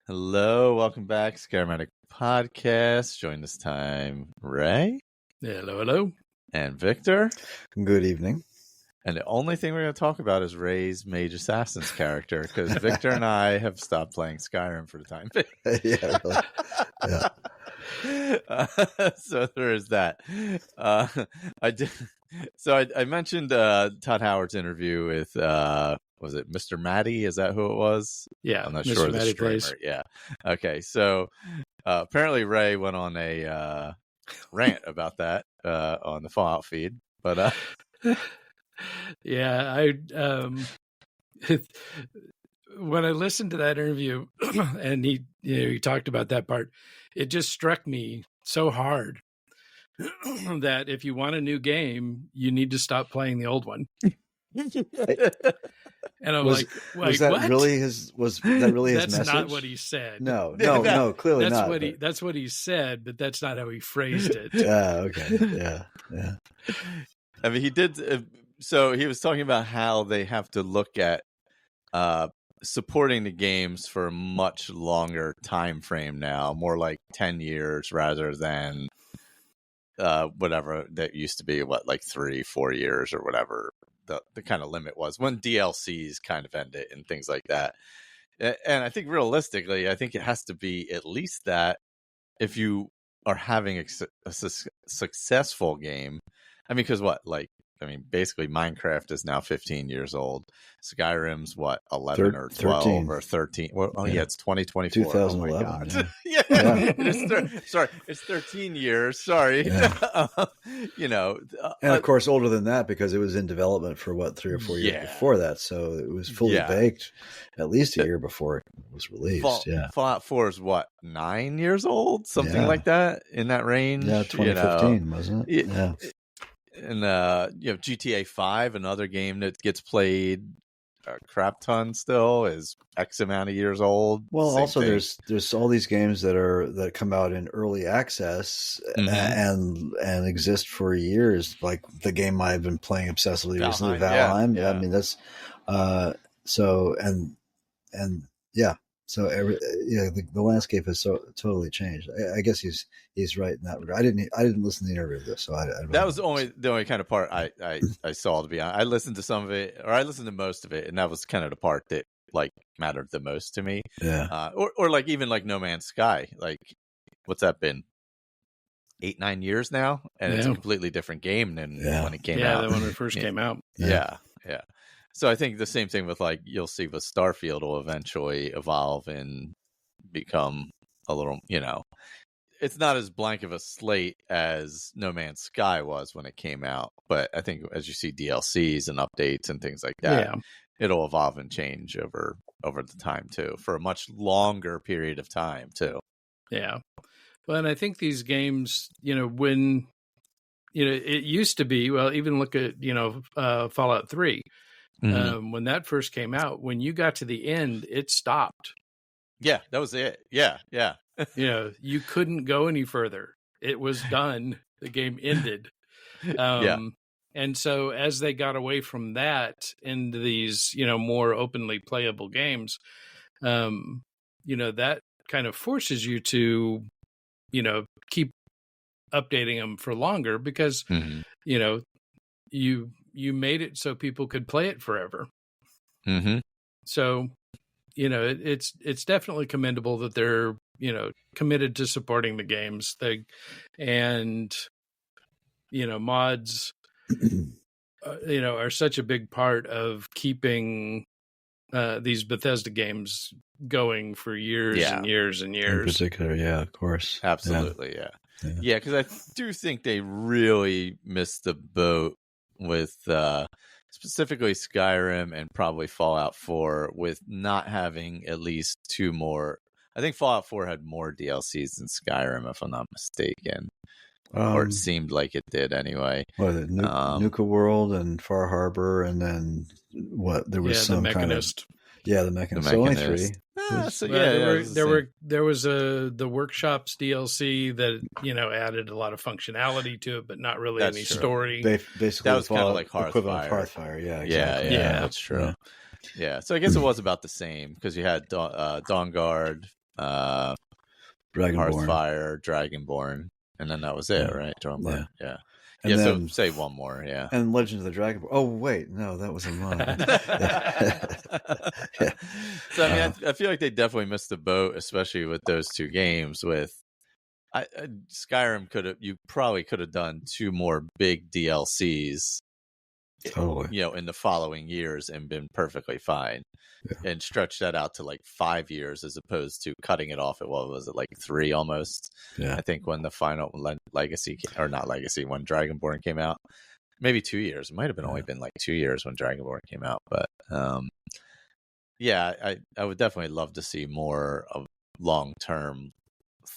Hello, welcome back, Skyrim Addict podcast. Join this time, Ray Hello. and Victor. Good evening. And the only thing we're going to talk about is Ray's Mage Assassin's character, because Victor and I have stopped playing Skyrim for the time being. Yeah, really. Yeah. So there is that. I mentioned Todd Howard's interview with was it Mr. Maddie? Is that who it was? Yeah, I'm not Mr. sure. Maddie The streamer. plays. Yeah. Okay. So apparently Ray went on a rant about that on the Fallout feed, but Yeah, when I listened to that interview and he talked about that part, it just struck me so hard that if you want a new game, you need to stop playing the old one. And I'm like, was that what? really his? Was that really his That's message? not what he said. No, clearly that's not. That's what he said, but that's not how he phrased it. Okay, yeah. I mean, he did. So he was talking about how they have to look at supporting the games for a much longer time frame now, more like 10 years rather than whatever that used to be, like 3-4 years or whatever the kind of limit was when DLCs kind of ended and things like that. And I think realistically, I think it has to be at least that if you are having a successful game. I mean, because basically Minecraft is now 15 years old. Skyrim's 11 or 12 13. or 13. Well, yeah, it's 2024. 2011. Oh my God. Yeah. It's 13 years. Sorry. Yeah. And of course, older than that because it was in development for 3 or 4 years before that. So it was fully baked at least a year before it was released. Fallout 4 is 9 years old? Something like that, in that range. Yeah, 2015, wasn't it? Yeah. And GTA 5, another game that gets played a crap ton still, is X amount of years old. Well, Same also thing. there's all these games that come out in early access and exist for years. Like the game I've been playing obsessively recently, Valheim. Yeah. I mean that's So the landscape has totally changed. I guess he's right in that regard. I didn't listen to the interview of this, so I don't that know. was the only kind of part I saw, to be honest. I listened to some of it, or I listened to most of it, and that was kind of the part that mattered the most to me. Yeah. Or even No Man's Sky. What's that been? 8-9 years now, and it's a completely different game than when it came out. Yeah, than when it first came out. Yeah. So I think the same thing with you'll see with Starfield will eventually evolve and become a little, it's not as blank of a slate as No Man's Sky was when it came out. But I think as you see DLCs and updates and things like that, it'll evolve and change over the time too, for a much longer period of time too. Yeah. Well, and I think these games, when, it used to be, well, even look at, Fallout 3. Mm-hmm. When that first came out, when you got to the end, it stopped. Yeah, that was it. Yeah. You couldn't go any further. It was done. The game ended. And so as they got away from that into these, more openly playable games, that kind of forces you to, keep updating them for longer because, you made it so people could play it forever. Mm-hmm. So, it's definitely commendable that they're, committed to supporting the games. Mods, are such a big part of keeping these Bethesda games going for years and years and years. In particular, yeah, of course. Absolutely, yeah, because I do think they really missed the boat with specifically Skyrim and probably Fallout 4 with not having at least 2 more. I think Fallout 4 had more DLCs than Skyrim, if I'm not mistaken. Or it seemed like it did anyway. Nuka World and Far Harbor, and then there was some the Mechanist. The Mechanist. So only 3. There was the Workshops DLC that added a lot of functionality to it, but not really any story. Basically, that was kind of like equivalent of Hearthfire. Yeah, exactly. Yeah, that's true. Yeah, so I guess it was about the same because you had Dawnguard, Hearthfire, Dragonborn, and then that was it, right? Dragonborn, yeah. And then, so say one more, yeah. And Legends of the Dragonborn. Oh wait, no, that was in mine. Yeah. So I mean, I feel like they definitely missed the boat, especially with those two games. With Skyrim, you probably could have done 2 more big DLCs, totally, in the following years and been perfectly fine, and stretch that out to like 5 years as opposed to cutting it off at what was it, like 3 almost? Yeah, I think when the final Legacy or not Legacy, when Dragonborn came out, maybe 2 years. It might have been only been like 2 years when Dragonborn came out, but I would definitely love to see more of long-term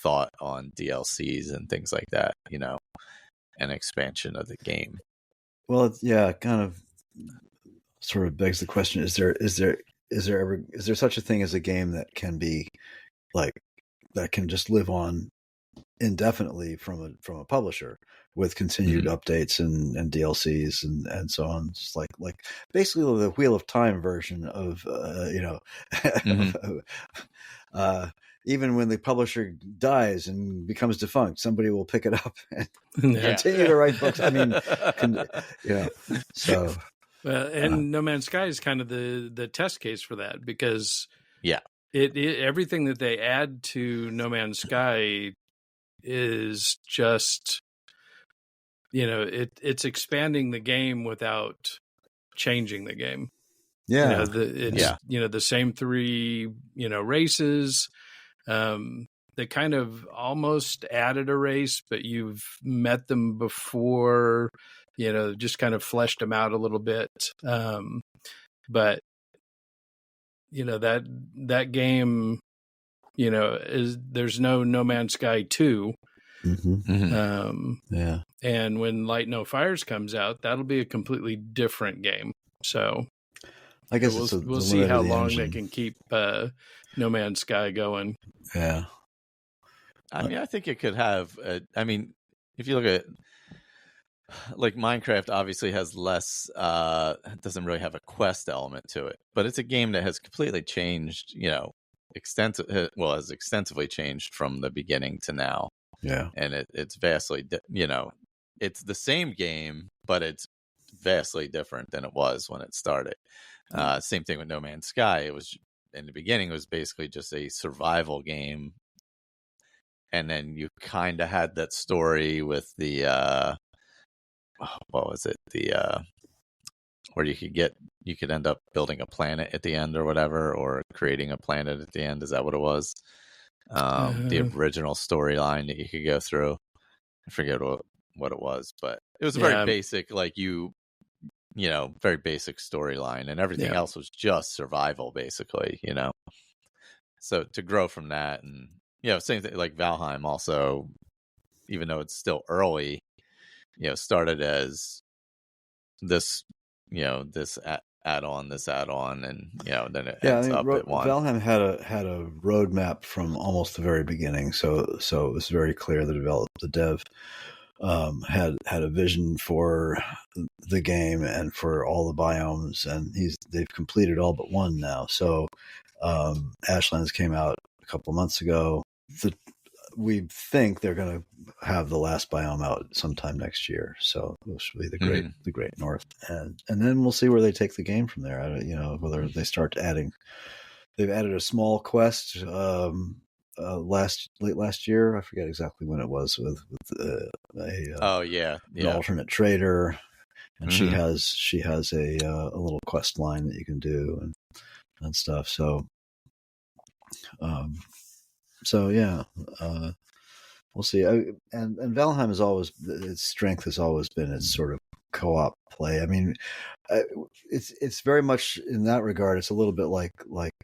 thought on DLCs and things like that, an expansion of the game. Well, kind of sort of begs the question: is there such a thing as a game that can be like that can just live on indefinitely from a publisher with continued updates and DLCs and so on? It's like basically the Wheel of Time version of even when the publisher dies and becomes defunct, somebody will pick it up and continue to write books. I mean, so. And No Man's Sky is kind of the test case for that, because everything that they add to No Man's Sky is just, it's expanding the game without changing the game. Yeah. The same 3, races. They kind of almost added a race, but you've met them before, just kind of fleshed them out a little bit. But that game, there's no Man's Sky 2. And when Light No Fires comes out, that'll be a completely different game. So I guess we'll see how long they can keep No Man's Sky going. Yeah. I mean, I think it could have, if you look at like Minecraft obviously has less, doesn't really have a quest element to it, but it's a game that has completely changed, has extensively changed from the beginning to now. Yeah. And it's vastly, it's the same game, but it's vastly different than it was when it started. Same thing with No Man's Sky. It was, in the beginning, it was basically just a survival game. And then you kind of had that story with the, what was it? Where you could end up building a planet at the end or whatever, or creating a planet at the end. Is that what it was? The original storyline that you could go through. I forget what it was, but it was a very basic, very basic storyline, and everything else was just survival, basically, So to grow from that, and same thing like Valheim also, even though it's still early, started as this, this add-on, and then it ends up at one. Valheim had a roadmap from almost the very beginning, so it was very clear the dev had a vision for the game and for all the biomes, and they've completed all but one now. So Ashlands came out a couple of months ago. We think they're going to have the last biome out sometime next year, so this will be the Great North, and then we'll see where they take the game from there. Whether they start adding. They've added a small quest late last year. I forget exactly when it was, with an alternate trader, and she has a little quest line that you can do and stuff. So we'll see. And Valheim its strength has always been its sort of co-op play. I mean, it's very much in that regard. It's a little bit like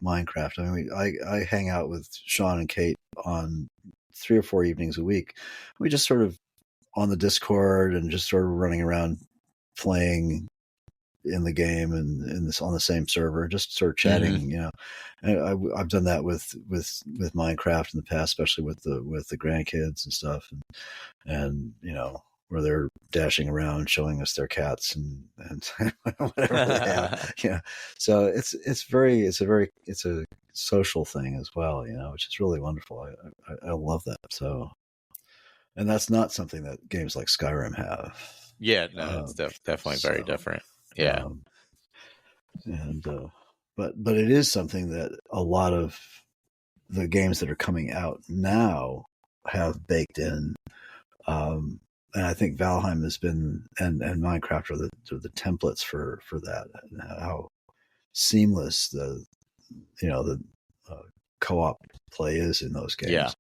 Minecraft. I mean, I hang out with Sean and Kate on 3 or 4 evenings a week. We just sort of on the Discord and just sort of running around playing in the game and on the same server, just sort of chatting. And I've done that with Minecraft in the past, especially with the grandkids and stuff, and where they're dashing around showing us their cats and whatever they have. So it's a social thing as well, which is really wonderful. I love that. So, and that's not something that games like Skyrim have. Yeah, no, it's definitely very different. Yeah. And but it is something that a lot of the games that are coming out now have baked in. And I think Valheim has been, and Minecraft are the templates for that, and how seamless the co-op play is in those games. Yeah.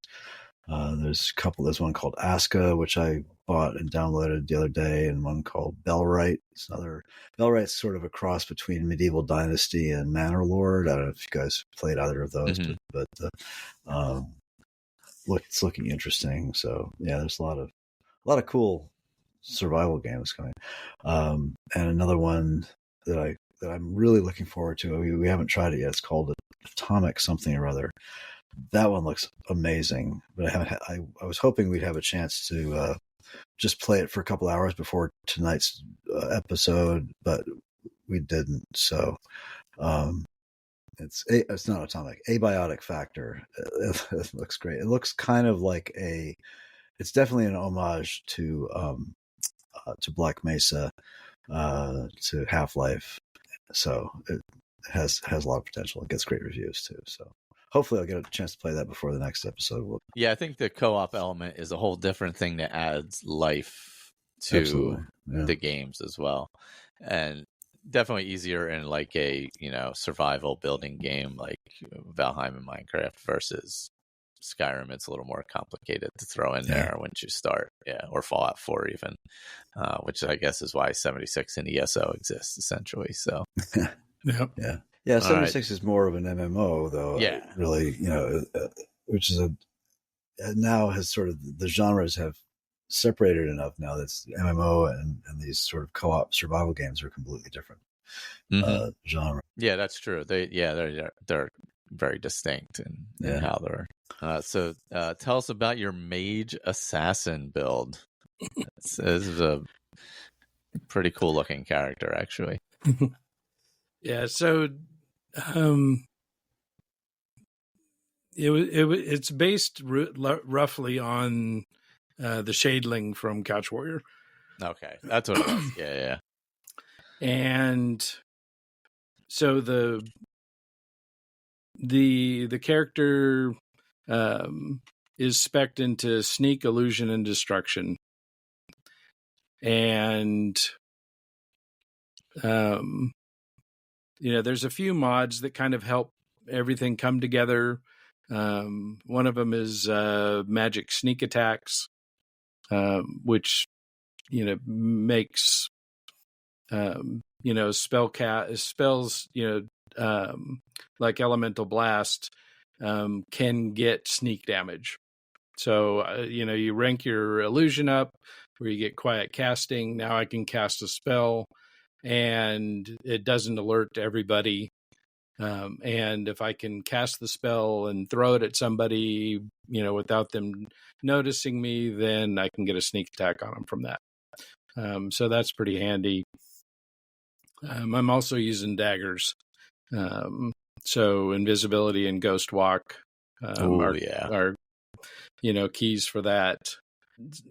There's one called Aska, which I bought and downloaded the other day, and one called Bellwright. Bellwright's sort of a cross between Medieval Dynasty and Manor Lord. I don't know if you guys played either of those, but it's looking interesting. So yeah, there's a lot of cool survival games coming. And another one that I'm really looking forward to. We haven't tried it yet. It's called Atomic something or other. That one looks amazing, but I was hoping we'd have a chance to just play it for a couple hours before tonight's episode, but we didn't. So it's not Atomic. Abiotic Factor. It looks great. It looks kind of like it's definitely an homage to Black Mesa, to Half-Life. So it has a lot of potential. It gets great reviews too. So hopefully I'll get a chance to play that before the next episode. Yeah, I think the co-op element is a whole different thing that adds life to the games as well. And definitely easier in like a, survival building game like Valheim and Minecraft versus Skyrim. It's a little more complicated to throw in there once you start. Yeah, or Fallout 4 even, which I guess is why 76 and ESO exists essentially. So Yeah, 76 is more of an MMO, though. Yeah. Really, which is now has sort of, the genres have separated enough now that MMO and these sort of co-op survival games are completely different genre. Yeah, that's true. They're very distinct in how they're. So tell us about your Mage Assassin build. This is a pretty cool looking character, actually. Yeah, so it's based roughly on the Shadeling from Couch Warrior. Okay, that's what it was. Yeah. And so the character is spec'd into Sneak, Illusion, and Destruction. And there's a few mods that kind of help everything come together. One of them is magic sneak attacks, which makes spells like Elemental Blast can get sneak damage. So you rank your illusion up where you get quiet casting. Now I can cast a spell and it doesn't alert to everybody. And if I can cast the spell and throw it at somebody, without them noticing me, then I can get a sneak attack on them from that. So that's pretty handy. I'm also using daggers. So invisibility and ghost walk are keys for that.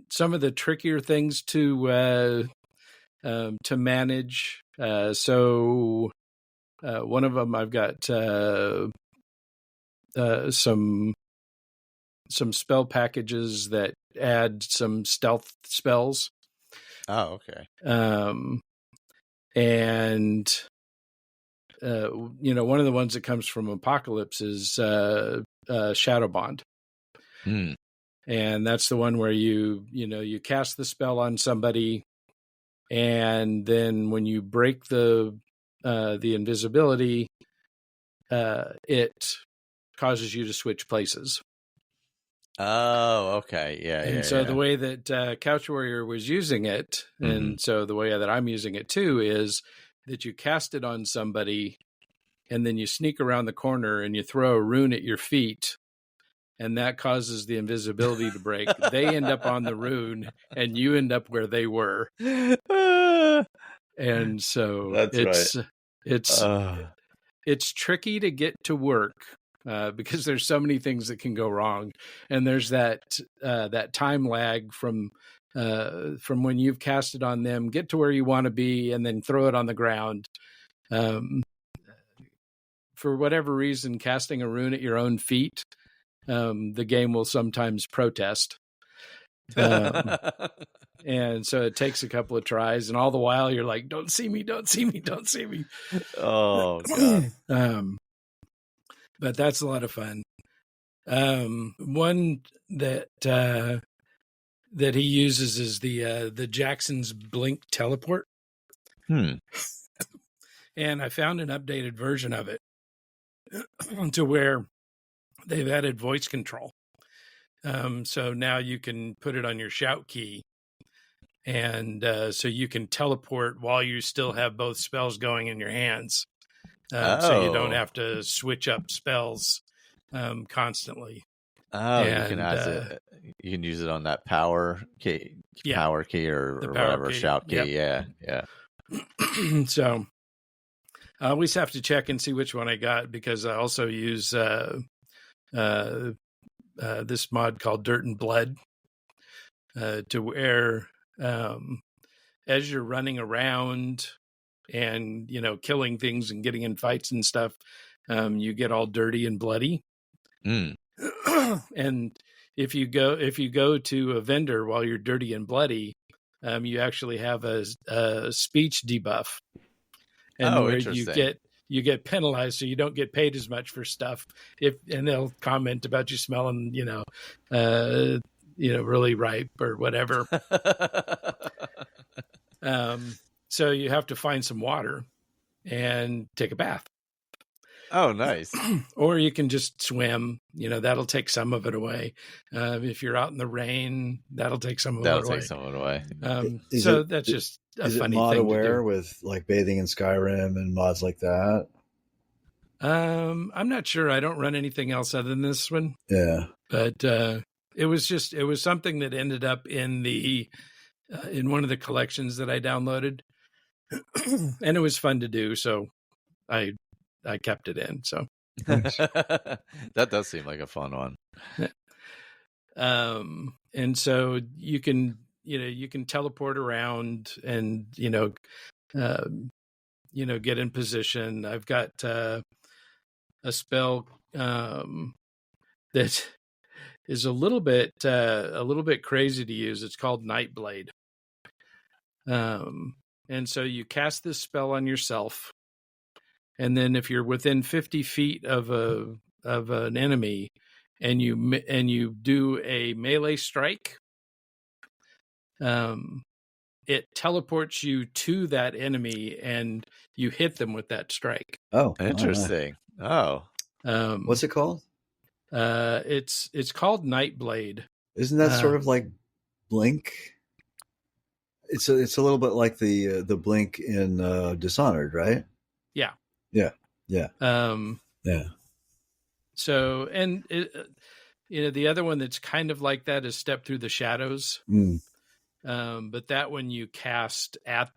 Some of the trickier things to manage. So one of them, I've got some spell packages that add some stealth spells. Oh, okay. And one of the ones that comes from Apocalypse is Shadow Bond. And that's the one where you cast the spell on somebody, and then when you break the invisibility, it causes you to switch places. Oh, okay. Yeah. So the way that Couch Warrior was using it, and so the way that I'm using it too, is that you cast it on somebody, and then you sneak around the corner and you throw a rune at your feet, and that causes the invisibility to break. They end up on the rune, and you end up where they were. And so it's tricky to get to work because there's so many things that can go wrong, and there's that time lag from when you've cast it on them, get to where you want to be, and then throw it on the ground. For whatever reason, casting a rune at your own feet, the game will sometimes protest. And so it takes a couple of tries, and all the while you're like, don't see me, don't see me, don't see me. Oh, God. But that's a lot of fun. One that he uses is the Jackson's Blink teleport. And I found an updated version of it to where they've added voice control. So now you can put it on your shout key, and so you can teleport while you still have both spells going in your hands. So you don't have to switch up spells constantly. And, you can use it on that power key, or whatever key. Shout key. Yep. Yeah. So I always have to check and see which one I got, because I also use this mod called Dirt and Blood, to where as you're running around and killing things and getting in fights and stuff, you get all dirty and bloody. And if you go to a vendor while you're dirty and bloody, you actually have a speech debuff, and where you get penalized, so you don't get paid as much for stuff. And they'll comment about you smelling, really ripe or whatever. So you have to find some water and take a bath. Oh, nice. Or you can just swim. That'll take some of it away. If you're out in the rain, that'll take some of it away. That's just a funny thing to do. Is it mod aware with like bathing in Skyrim and mods like that? I'm not sure. I don't run anything else other than this one. Yeah. But it was something that ended up in one of the collections that I downloaded. And it was fun to do, so I kept it in. So that does seem like a fun one. And so you can teleport around and get in position. I've got a spell that is a little bit crazy to use. It's called Nightblade. And so you cast this spell on yourself, and then if you're within 50 feet of an enemy, and you do a melee strike, it teleports you to that enemy, and you hit them with that strike. Oh, interesting. Oh, what's it called? It's called Nightblade. Isn't that sort of like Blink? It's a little bit like the Blink in Dishonored, right? Yeah. So, and the other one that's kind of like that is Step Through the Shadows. But that one you cast at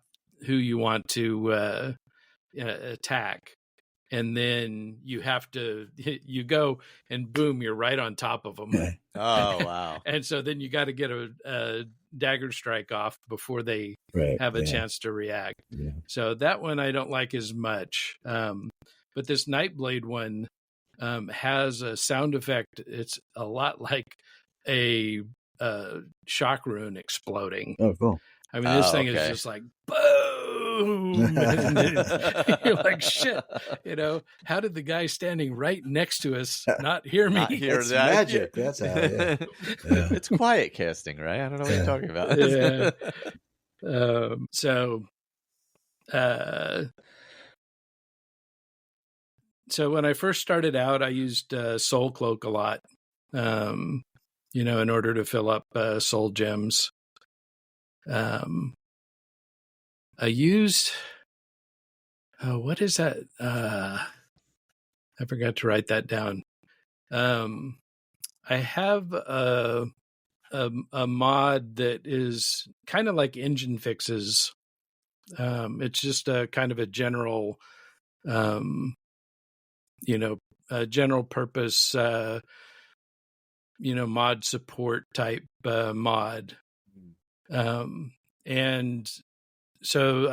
who you want to attack, and then you go and boom, you're right on top of them. Oh, wow. And so then you got to get a dagger strike off before they have a chance to react. Yeah. So that one I don't like as much. But this Nightblade one has a sound effect. It's a lot like a shock rune exploding. Oh, cool. I mean, this thing is just like boom. And you're like, shit. How did the guy standing right next to us not hear me? Not hear That's that. magic. That's how. Yeah. It's quiet casting, right? I don't know what you're talking about. So when I first started out, I used Soul Cloak a lot, in order to fill up soul gems. I used, what is that? I forgot to write that down. I have a mod that is kind of like engine fixes. It's just a kind of a general, general purpose, mod support type mod. And so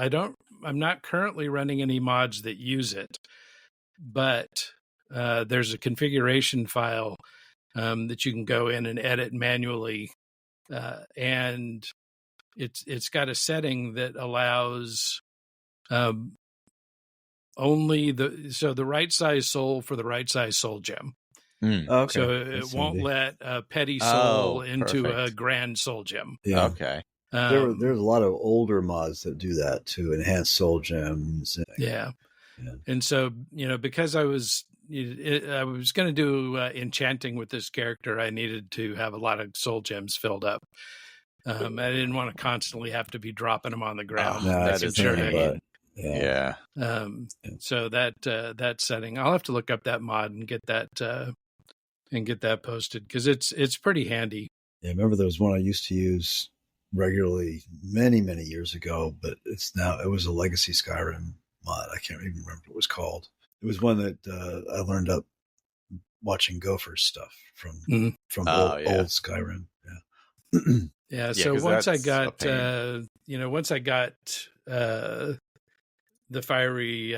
I'm not currently running any mods that use it, but there's a configuration file that you can go in and edit manually. And it's got a setting that allows only the right size soul for the right size soul gem. Okay. So it won't let a petty soul into perfect. a grand soul gem. Yeah. Okay. There's a lot of older mods that do that to enhance soul gems. Yeah. And so, because I was going to do enchanting with this character, I needed to have a lot of soul gems filled up. I didn't want to constantly have to be dropping them on the ground. That is sure. Yeah. So that setting, I'll have to look up that mod and get that posted, because it's pretty handy. Yeah, I remember there was one I used to use regularly many years ago, but it was a legacy Skyrim mod. I can't even remember what it was called. It was one that I learned up watching Gopher's stuff from old Skyrim. Yeah. So once I got the fiery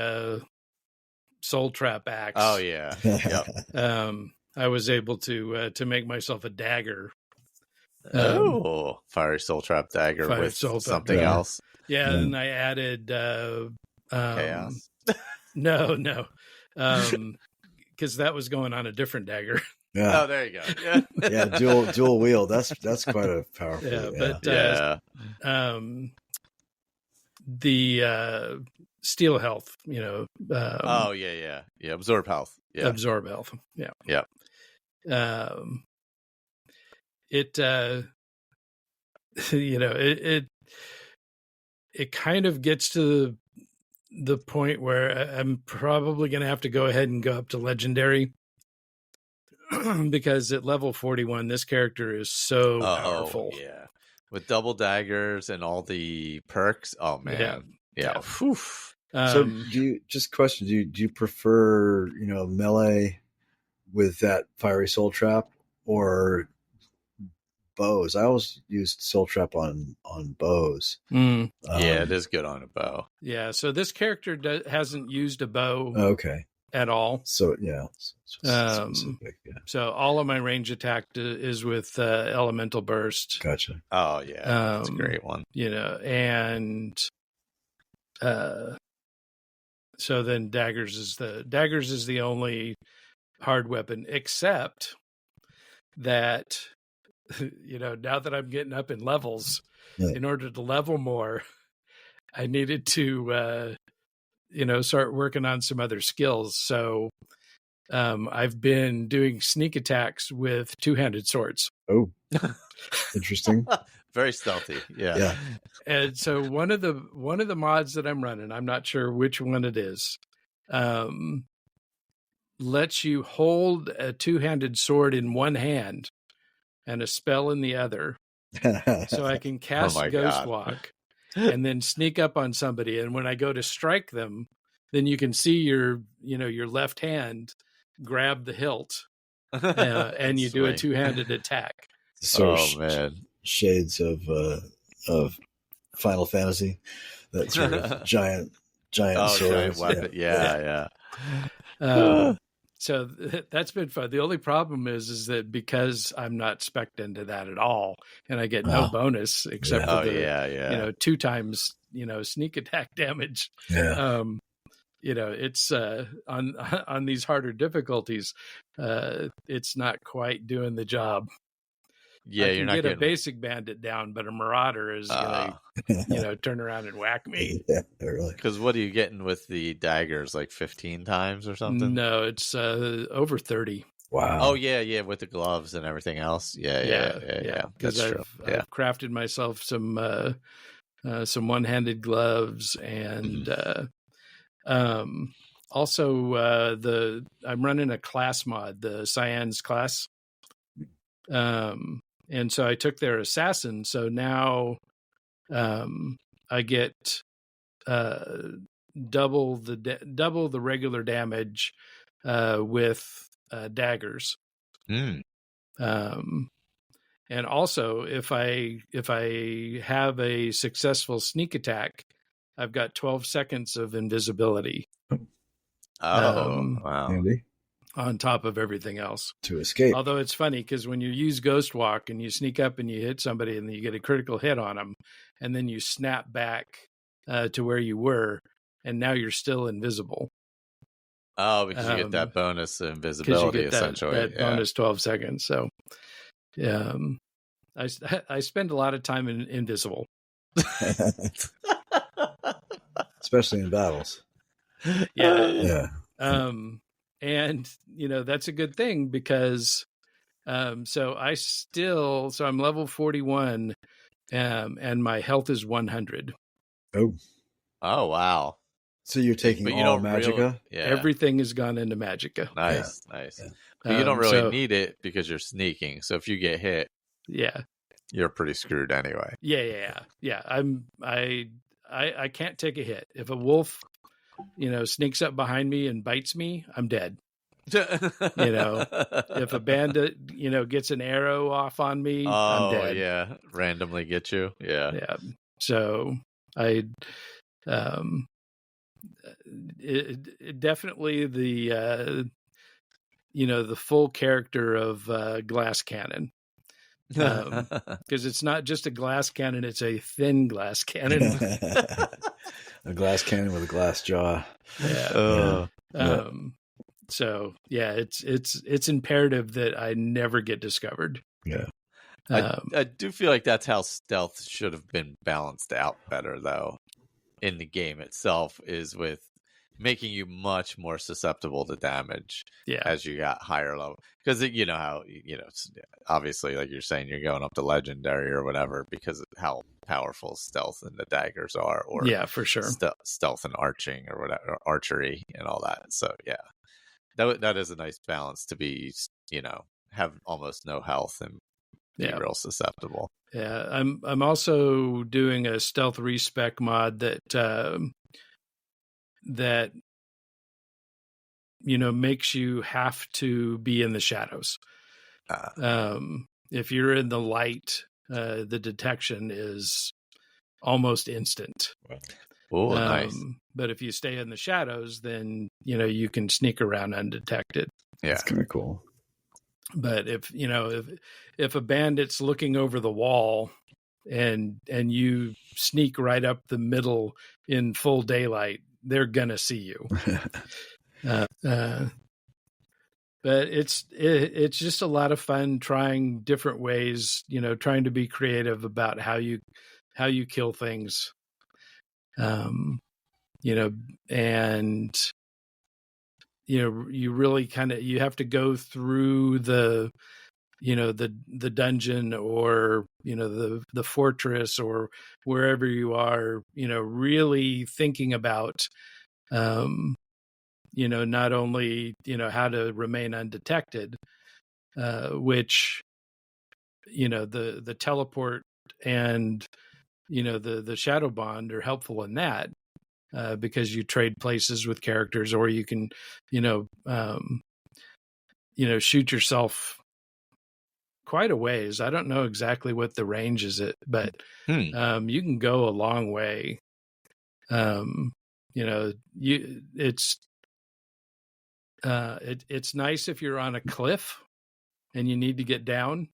soul trap axe. Oh yeah. Yep. I was able to make myself a dagger. Fiery soul trap dagger with something yeah. else. Yeah, and I added chaos. No, because that was going on a different dagger. Yeah. Oh, there you go. Yeah. Yeah, dual wield. That's quite a powerful. Yeah, yeah. but the steel health, absorb health. Yeah. Absorb health. Yeah. Yeah. It kind of gets to the point where I'm probably going to have to go ahead and go up to legendary, because at level 41, this character is so powerful. Yeah. With double daggers and all the perks. Oh man. Yeah. So do you prefer, melee with that fiery soul trap or bows? I always used soul trap on bows. Yeah, it is good on a bow. Yeah. So this character hasn't used a bow. Okay. At all. So yeah. Specific, yeah. So all of my range attack is with elemental burst. Gotcha. Oh yeah, that's a great one. And so then daggers is the only hard weapon, except that now that I'm getting up in levels, in order to level more, I needed to start working on some other skills. So I've been doing sneak attacks with two-handed swords. Oh, interesting. Very stealthy. Yeah. Yeah. And so one of the mods that I'm running, I'm not sure which one it is, lets you hold a two-handed sword in one hand and a spell in the other. So I can cast Ghost Walk and then sneak up on somebody. And when I go to strike them, then you can see your left hand grab the hilt and you do a two-handed attack. Man. Shades of Final Fantasy, that sort of giant swords. Giant weapon. Yeah. So that's been fun. The only problem is that because I'm not spec'd into that at all, and I get no bonus except for the 2 times sneak attack damage. Yeah. It's on these harder difficulties, it's not quite doing the job. Yeah, you're not getting a basic bandit down, but a marauder is gonna turn around and whack me. Yeah, really. Because what are you getting with the daggers? Like 15 times or something? No, it's over 30. Wow. Oh yeah, with the gloves and everything else. Yeah. Because I've crafted myself some one-handed gloves, and also I'm running a class mod, the Cyan's class. And so I took their Assassin. So now I get double the regular damage with daggers. Mm. And also, if I have a successful sneak attack, I've got 12 seconds of invisibility. Oh, wow. Handy. On top of everything else. To escape. Although it's funny because when you use Ghost Walk and you sneak up and you hit somebody and you get a critical hit on them, and then you snap back to where you were, and now you're still invisible. Oh, because you get that bonus invisibility, you get essentially. That bonus 12 seconds. So I spend a lot of time invisible. Especially in battles. Yeah. And, that's a good thing because so I'm level 41 and my health is 100. Oh, wow. So you're taking all Magicka? Everything has gone into Magicka. Nice. Yeah. But you don't really need it because you're sneaking. So if you get hit, you're pretty screwed anyway. Yeah. I can't take a hit. If a wolf, sneaks up behind me and bites me, I'm dead. If a bandit, gets an arrow off on me, I'm dead. Yeah. Randomly get you. Yeah. So definitely the full character of glass cannon. Because it's not just a glass cannon, it's a thin glass cannon. A glass cannon with a glass jaw. So it's imperative that I never get discovered. Yeah. I do feel like that's how stealth should have been balanced out better, though, in the game itself, is with making you much more susceptible to damage as you got higher level. Because you know how, obviously, like you're saying, you're going up to legendary or whatever because of how powerful stealth and the daggers are, or for sure, stealth and arching or whatever, or archery and all that. So that is a nice balance to be, have almost no health and be real susceptible. Yeah, I'm also doing a stealth respec mod that makes you have to be in the shadows. If you're in the light, the detection is almost instant. Oh, nice. But if you stay in the shadows, then you can sneak around undetected. Yeah, it's kind of cool. But if a bandit's looking over the wall and you sneak right up the middle in full daylight, they're gonna see you. But it's just a lot of fun trying different ways, trying to be creative about how you kill things. And you really you have to go through the dungeon or the fortress or wherever you are, really thinking about not only how to remain undetected, which the teleport and the shadow bond are helpful in that. Because you trade places with characters, or you can, shoot yourself quite a ways. I don't know exactly what the range is, but you can go a long way. It's nice if you're on a cliff and you need to get down.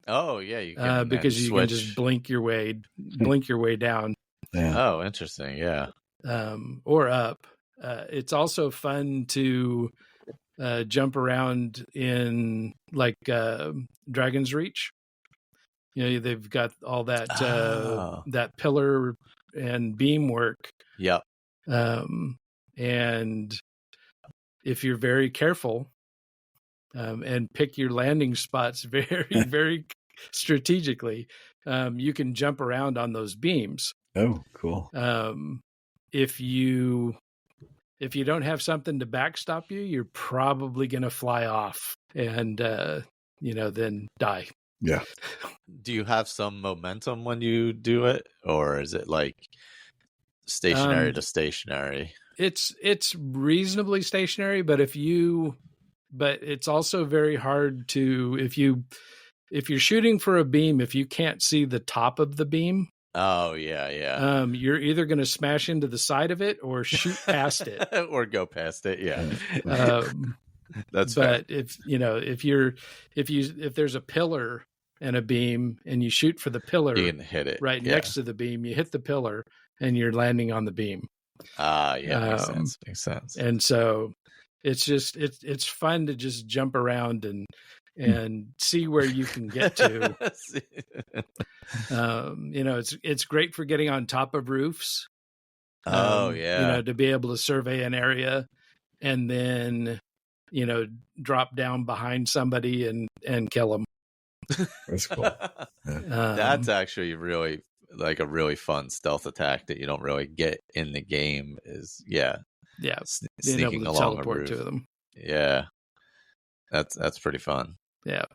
Oh yeah, you can because you can just blink your way down. Yeah. Oh, interesting. Yeah. Or up. It's also fun to jump around in like Dragon's Reach. They've got all that that pillar and beam work. Yep. And if you're very careful and pick your landing spots very, very strategically, you can jump around on those beams. Oh, cool. If you don't have something to backstop you, you're probably going to fly off and, then die. Yeah. Do you have some momentum when you do it, or is it like stationary to stationary? It's reasonably stationary, but it's also very hard to, if you're shooting for a beam, if you can't see the top of the beam. Oh yeah. You're either going to smash into the side of it or shoot past it, or go past it. Yeah. That's but fair. if there's a pillar and a beam and you shoot for the pillar, You can hit it right next to the beam, you hit the pillar and you're landing on the beam. Yeah, makes sense. And so it's fun to just jump around and see where you can get to. It's great for getting on top of roofs. To be able to survey an area and then, drop down behind somebody and kill them. That's cool. That's actually really like a really fun stealth attack that you don't really get in the game is sneaking along a roof to them. Yeah, that's pretty fun. Yeah.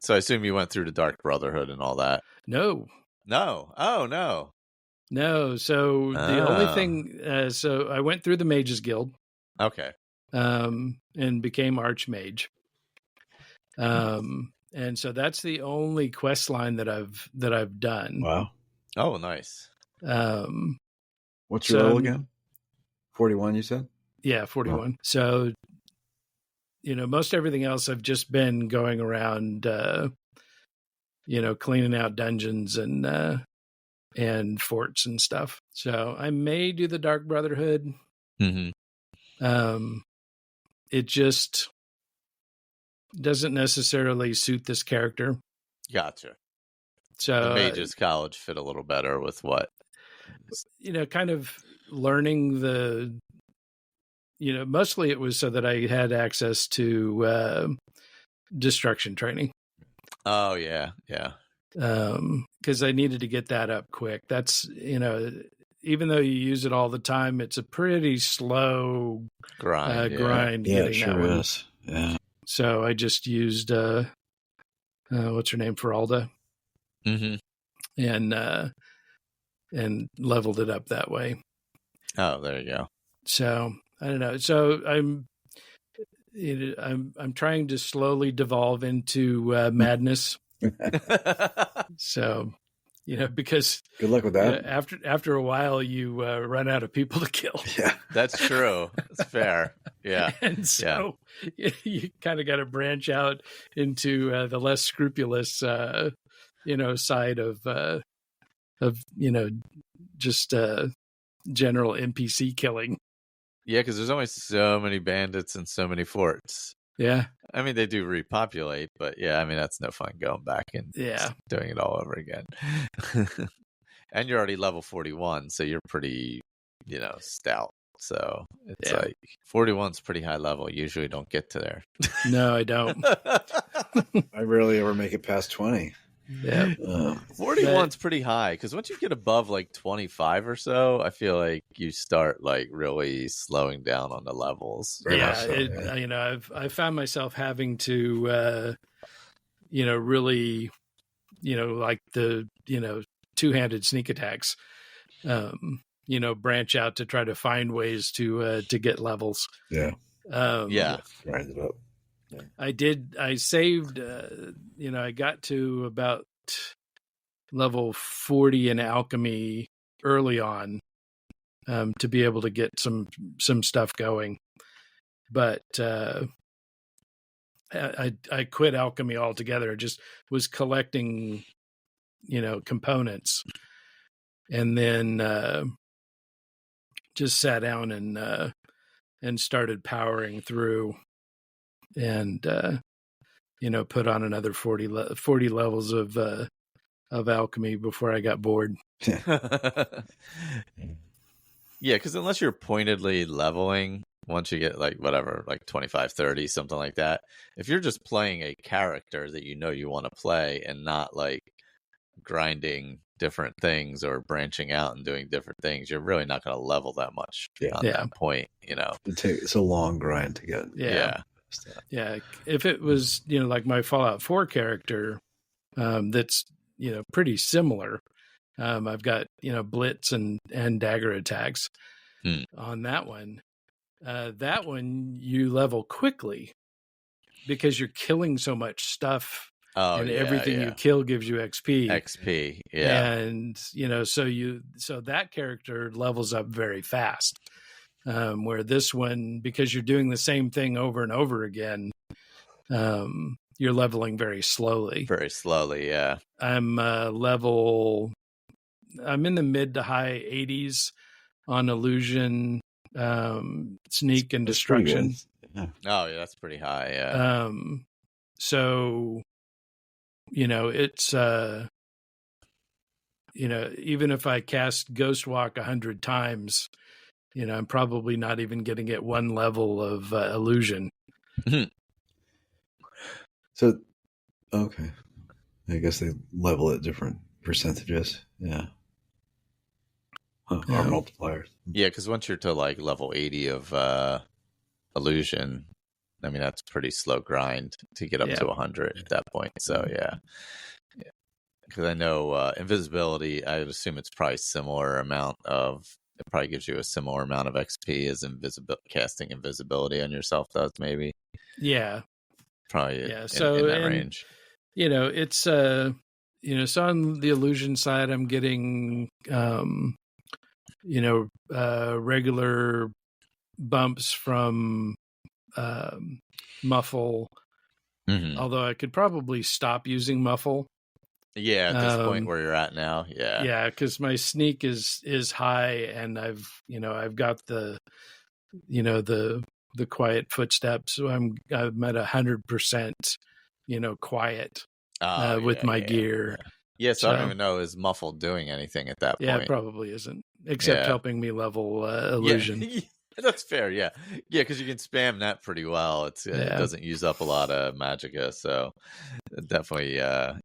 So I assume you went through the Dark Brotherhood and all that. No. Oh no. So the only thing, so I went through the Mages Guild. Okay. And became Archmage. And so that's the only quest line that I've done. Wow. Oh, nice. What's your level again? 41, you said? Yeah, 41. Wow. So, most everything else I've just been going around, cleaning out dungeons and forts and stuff. So I may do the Dark Brotherhood. Mm-hmm. It just doesn't necessarily suit this character. Gotcha. So the Mages College fit a little better with what? Kind of learning mostly it was so that I had access to destruction training. Oh, yeah. Because I needed to get that up quick. That's, even though you use it all the time, it's a pretty slow grind. Yeah, it sure is. Yeah. So I just used, what's her name, Feralda? Mm-hmm. And leveled it up that way. Oh, there you go. So I don't know. So I'm trying to slowly devolve into madness. So, because good luck with that. After a while, you run out of people to kill. Yeah, that's true. That's fair. Yeah, and so you kind of got to branch out into the less scrupulous, side of just general NPC killing. Yeah, because there's only so many bandits and so many forts. Yeah. I mean, they do repopulate, but yeah, I mean, that's no fun going back and doing it all over again. And you're already level 41, so you're pretty, stout. So it's like 41's pretty high level. Usually don't get to there. No, I don't. I rarely ever make it past 20. Yeah. 41's pretty high because once you get above like 25 or so, I feel like you start like really slowing down on the levels. I found myself having to, really, like the, two-handed sneak attacks, branch out to try to find ways to get levels. Yeah. Grind it up. Yeah. I saved, I got to about level 40 in alchemy early on, to be able to get some stuff going. But, I quit alchemy altogether. I just was collecting, components, and then, just sat down and started powering through. And, put on another 40 levels of alchemy before I got bored. Yeah, because unless you're pointedly leveling, once you get like 25, 30, something like that, if you're just playing a character that you want to play and not like grinding different things or branching out and doing different things, you're really not going to level that much on that point, It's a long grind to get. Yeah. If it was, like my Fallout 4 character, that's, pretty similar. I've got, blitz and dagger attacks on that one. That one you level quickly because you're killing so much stuff. And everything you kill gives you XP. XP, yeah. And so that character levels up very fast. Where this one, because you're doing the same thing over and over again, you're leveling very slowly. Very slowly, yeah. I'm in the mid to high 80s on illusion, sneak, and destruction. Yeah. Oh, yeah, that's pretty high, yeah. So, it's, even if I cast Ghost Walk 100 times, I'm probably not even getting at one level of illusion. So, okay. I guess they level at different percentages. Yeah. Or multipliers. Yeah, because once you're to like level 80 of illusion, I mean, that's a pretty slow grind to get up to 100 at that point. So, yeah. Because I know invisibility, I would assume it's probably similar amount of, it probably gives you a similar amount of XP as casting invisibility on yourself does, maybe. Yeah. Probably in that range. It's, so on the illusion side, I'm getting, regular bumps from muffle, although I could probably stop using muffle. Yeah, at this point where you're at now, yeah, because my sneak is high, and I've got the quiet footsteps, so I'm at 100%, quiet with my gear. Yeah, so I don't even know, is muffle doing anything at that point? Yeah, it probably isn't, except helping me level illusion. Yeah. That's fair, yeah, because you can spam that pretty well. It doesn't use up a lot of magicka, so definitely. I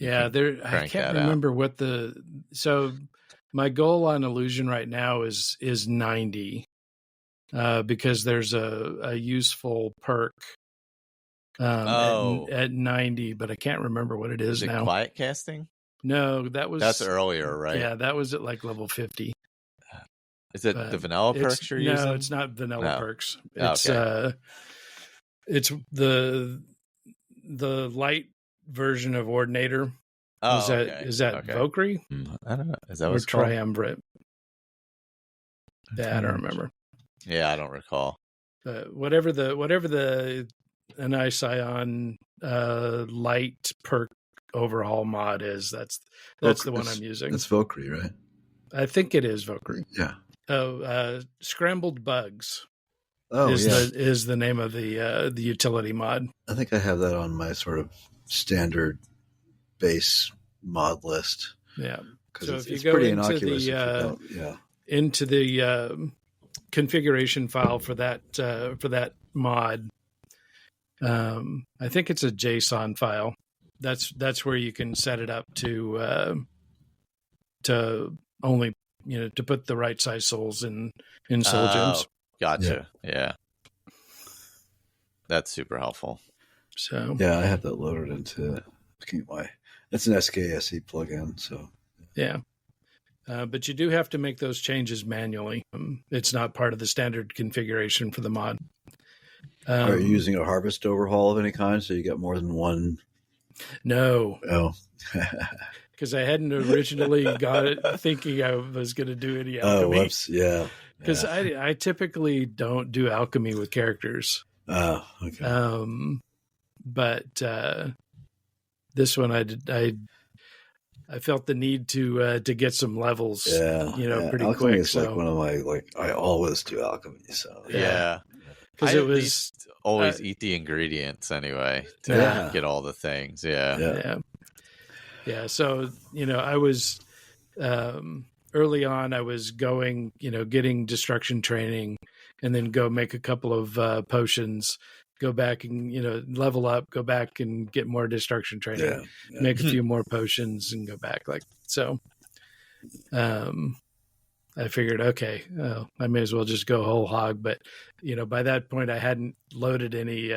can't remember what so my goal on illusion right now is 90, because there's a useful perk at 90, but I can't remember what it is now. Quiet casting? No, that's earlier, right? Yeah, that was at like level 50. Is it the vanilla perks you're using? No, it's not vanilla perks. It's the light version of Ordinator. Oh, is that Valkyrie? I don't know. Is that or Triumvirate? Yeah, I don't remember. Yeah, I don't recall. Whatever the Anision light perk overhaul mod is, that's the one I'm using. That's Valkyrie, right? I think it is Valkyrie. Yeah. Oh, Scrambled Bugs. Oh, is the name of the utility mod. I think I have that on my sort of standard base mod list. Yeah. So if you go pretty innocuous into the configuration file for that mod, I think it's a JSON file. That's where you can set it up to only to put the right size souls in soul gems. Gotcha. Yeah. That's super helpful. So yeah, I have that loaded into it's an SKSE plugin. So yeah. But you do have to make those changes manually. It's not part of the standard configuration for the mod. Are you using a harvest overhaul of any kind, so you get more than one? No. Oh. Because I hadn't originally got it thinking I was going to do any alchemy. Oh, whoops. Yeah. Because I typically don't do alchemy with characters. Oh, okay. But this one I felt the need to get some levels, pretty alchemy quick. Is like one of my I always do alchemy. So yeah, because it was always eat the ingredients anyway to get all the things. Yeah. So I was early on. I was going, getting destruction training, and then go make a couple of potions. Go back and level up, go back and get more destruction training, make a few more potions and go back. So I figured, okay, I may as well just go whole hog. But by that point I hadn't loaded any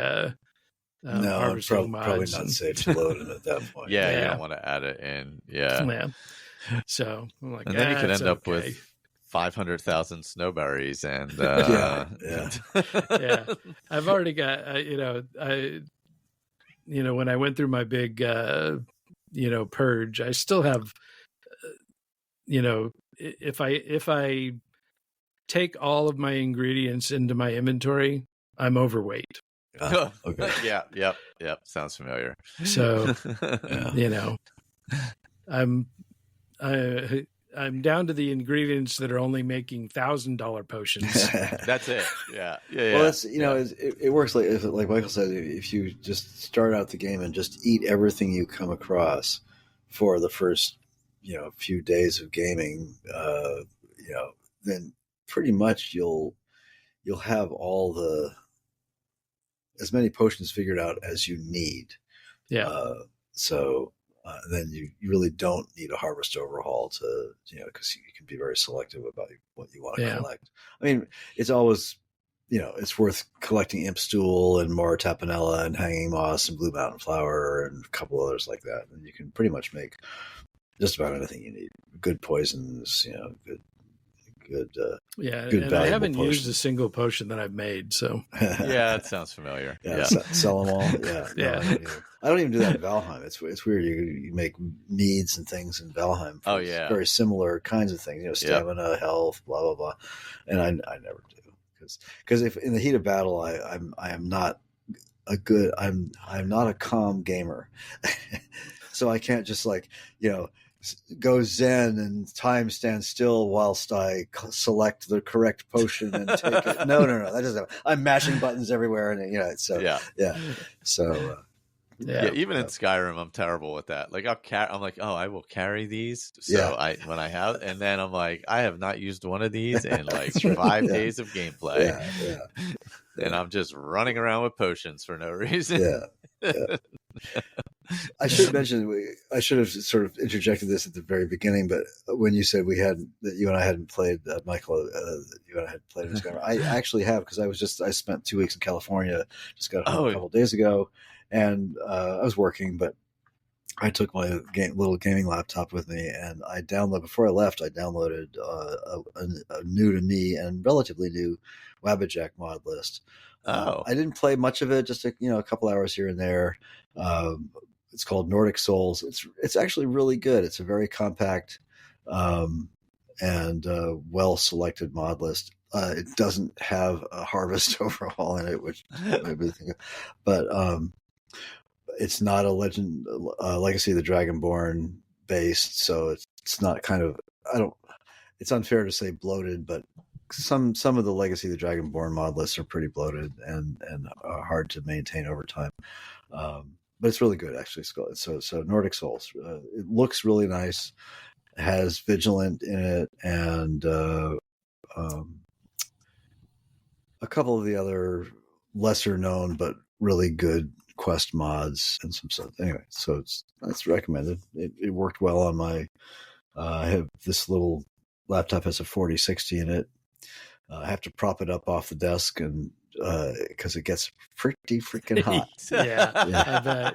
harvesting mods. Probably not safe to load it at that point. You don't want to add it in. Yeah. So I'm like, and then you could end up with 500,000 snowberries and yeah. I've already got when I went through my big purge, I still have if I take all of my ingredients into my inventory, I'm overweight. Okay. Yep. Sounds familiar. So, I'm down to the ingredients that are only making $1,000 potions. That's it. Yeah. Well, that's it works like Michael said. If you just start out the game and just eat everything you come across for the first few days of gaming, then pretty much you'll have as many potions figured out as you need. Yeah. Then you really don't need a harvest overhaul to, because you can be very selective about what you want to collect. I mean, it's always, it's worth collecting Imp Stool and more Tapanella and Hanging Moss and Blue Mountain Flower and a couple others like that. And you can pretty much make just about anything you need. Good poisons, good. And I haven't used a single potion that I've made, so yeah, it sounds familiar. Sell them all. Yeah. No, I don't even do that in Valheim. It's weird. You make meads and things in Valheim. Very similar kinds of things. Stamina, health, blah blah blah. And I never do because if in the heat of battle, I'm not I'm not a calm gamer, so I can't just go zen and time stand still whilst I select the correct potion and take it. No, that doesn't happen. I'm mashing buttons everywhere, and even in Skyrim, I'm terrible with that. Like I'm like, I will carry these. So when I have, and then I'm like, I have not used one of these in like 5 days of gameplay, and I'm just running around with potions for no reason. I should mention, I should have sort of interjected this at the very beginning, but when you said that you and I hadn't played, Michael, that you and I had played in Skyrim, I actually have, because I spent 2 weeks in California, just got home a couple of days ago, and I was working, but I took my little gaming laptop with me, and before I left, I downloaded a new to me and relatively new Wabbajack mod list. I didn't play much of it, just a couple hours here and there. It's called Nordic Souls. It's actually really good. It's a very compact and well selected mod list. It doesn't have a harvest overhaul in it, which maybe think of, but it's not a Legacy of the Dragonborn based, so it's not it's unfair to say bloated, but some of the Legacy of the Dragonborn mod lists are pretty bloated and hard to maintain over time. But it's really good, actually. So Nordic Souls, it looks really nice, has Vigilant in it, and a couple of the other lesser known but really good quest mods and some stuff. Anyway, so that's recommended. It worked well on my. I have this little laptop, has a 4060 in it. I have to prop it up off the desk and because it gets pretty freaking hot. I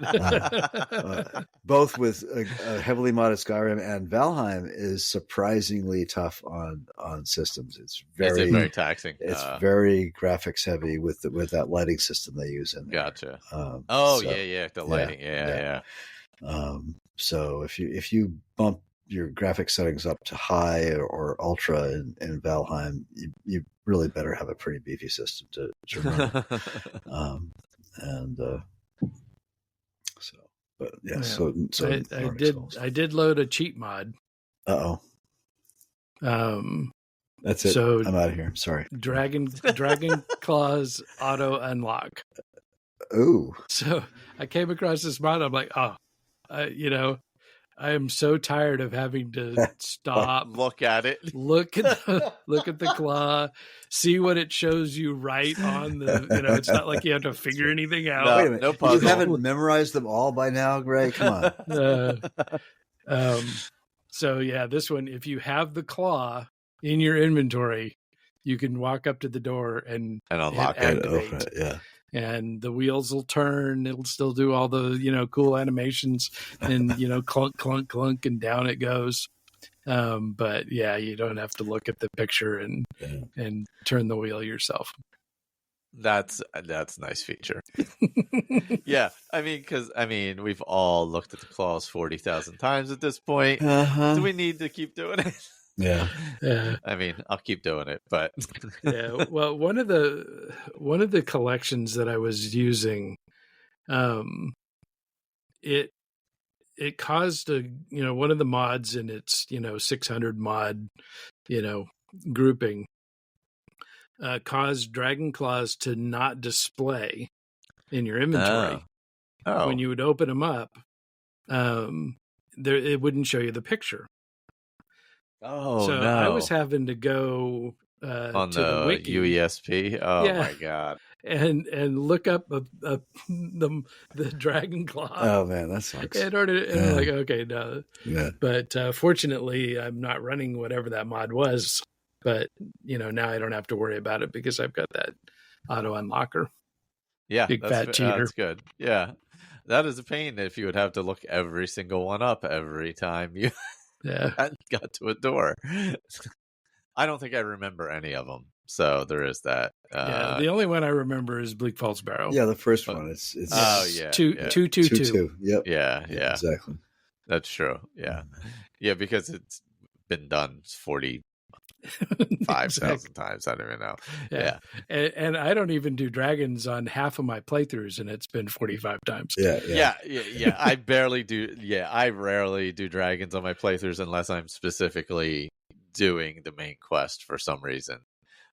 bet. Both with a heavily modded Skyrim, and Valheim is surprisingly tough on systems. It's very taxing. It's very graphics heavy with that lighting system they use in there. Gotcha. The lighting. Yeah. So if you bump your graphic settings up to high or ultra in Valheim, you really better have a pretty beefy system to run. I did load a cheat mod. That's it. So I'm out of here. Sorry. Dragon Claws auto unlock. Ooh. So I came across this mod. I'm like, I am so tired of having to stop, look at it, look at the claw, see what it shows you right on the. It's not like you have to figure anything out. Wait a minute, no puzzle. You haven't memorized them all by now, Greg? Come on. So yeah, this one, if you have the claw in your inventory, you can walk up to the door and unlock it. It. Yeah. And the wheels will turn. It'll still do all the, cool animations and, clunk, clunk, clunk, and down it goes. But yeah, you don't have to look at the picture and turn the wheel yourself. That's a nice feature. Yeah, because we've all looked at the claws 40,000 times at this point. Do we need to keep doing it? Yeah. I'll keep doing it, but yeah. Well, one of the collections that I was using, it caused one of the mods in its 600 mod grouping caused dragon claws to not display in your inventory. When you would open them up, it wouldn't show you the picture. So no. I was having to go on to the Wiki, UESP. My god! And look up the dragon claw. Oh man, that sucks. And I'm like, okay, no. Yeah. But fortunately, I'm not running whatever that mod was. But now I don't have to worry about it because I've got that auto unlocker. Yeah, big fat cheater. That's good. Yeah, that is a pain if you would have to look every single one up every time you got to a door. I don't think I remember any of them, so there is that. The only one I remember is Bleak Falls Barrow. Yeah, the first one. It's 222. Yep. Yeah, exactly. That's true. Yeah, yeah, because it's been done 45,000 times. I don't even know. Yeah. And I don't even do dragons on half of my playthroughs, and it's been 45 times. Yeah. I barely do. Yeah, I rarely do dragons on my playthroughs unless I'm specifically doing the main quest for some reason.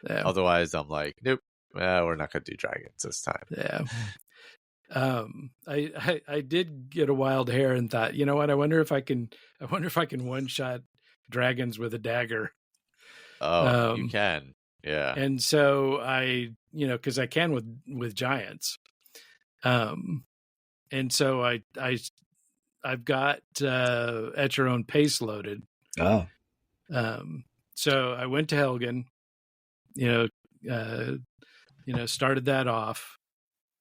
Yeah. Otherwise, I'm like, nope, we're not going to do dragons this time. Yeah. I did get a wild hair and thought, you know what? I wonder if I can one shot dragons with a dagger. Oh, you can. Yeah. And so I, cause I can with giants. And so I've got, At Your Own Pace loaded. Oh. So I went to Helgen, started that off.